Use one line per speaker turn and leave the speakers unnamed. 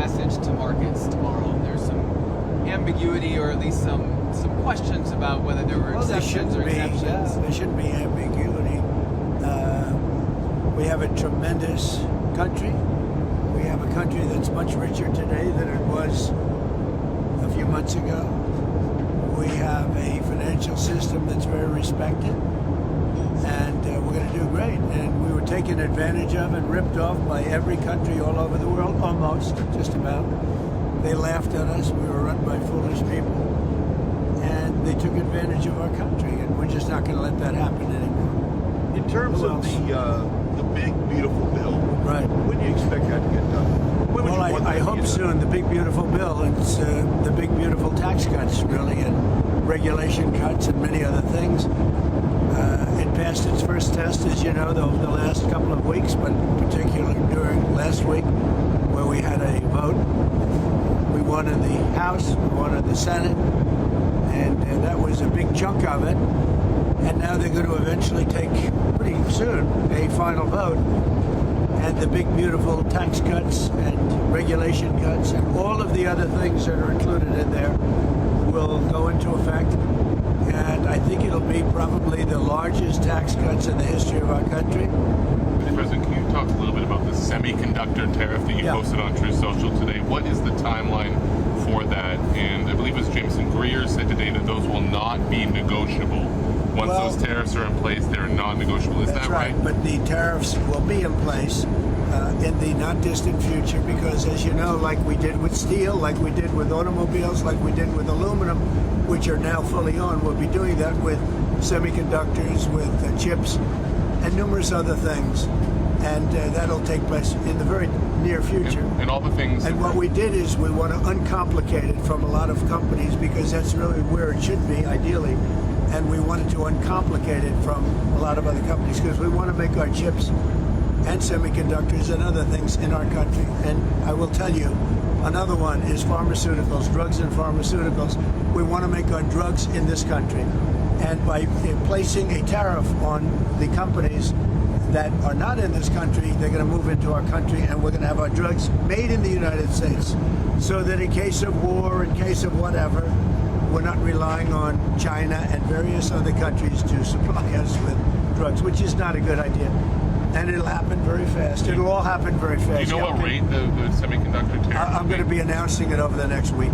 message to markets tomorrow? There's some ambiguity, or at least some questions about whether there were exceptions or exemptions.
There shouldn't be ambiguity. We have a tremendous country. We have a country that's much richer today than it was a few months ago. We have a financial system that's very respected, and we're going to do great. And we were taken advantage of and ripped off by every country all over the world, almost, just about. They laughed at us. We were run by foolish people, and they took advantage of our country, and we're just not going to let that happen anymore.
In terms of the big, beautiful bill,
right?
When do you expect that to get done?
Well, I hope soon. The big, beautiful bill. It's the big, beautiful tax cuts, really, and regulation cuts and many other things. It passed its first test, as you know, the last couple of weeks, but particularly during last week, where we had a vote. We won in the House, we won in the Senate, and that was a big chunk of it. And now they're going to eventually take, pretty soon, a final vote. And the big, beautiful tax cuts and regulation cuts and all of the other things that are included in there will go into effect. And I think it'll be probably the largest tax cuts in the history of our country.
Mr. President, can you talk a little bit about the semiconductor tariff that you posted on Truth Social today? What is the timeline for that? And I believe it was Jameson Greer said today that those will not be negotiable. Once those tariffs are in place, they're non-negotiable. Is that right?
But the tariffs will be in place in the not-distant future because, as you know, like we did with steel, like we did with automobiles, like we did with aluminum, which are now fully on, we'll be doing that with semiconductors, with chips, and numerous other things. And that'll take place in the very near future.
And all the things.
And what we did is we want to uncomplicate it from a lot of companies because that's really where it should be, ideally. And we wanted to uncomplicate it from a lot of other companies because we want to make our chips and semiconductors and other things in our country. And I will tell you, another one is pharmaceuticals, drugs and pharmaceuticals. We want to make our drugs in this country. And by placing a tariff on the companies that are not in this country, they're going to move into our country, and we're going to have our drugs made in the United States so that in case of war, in case of whatever, we're not relying on China and various other countries to supply us with drugs, which is not a good idea. And it'll happen very fast. It'll all happen very fast.
Do you know what rate the semiconductor tariff?
I'm going to be announcing it over the next week.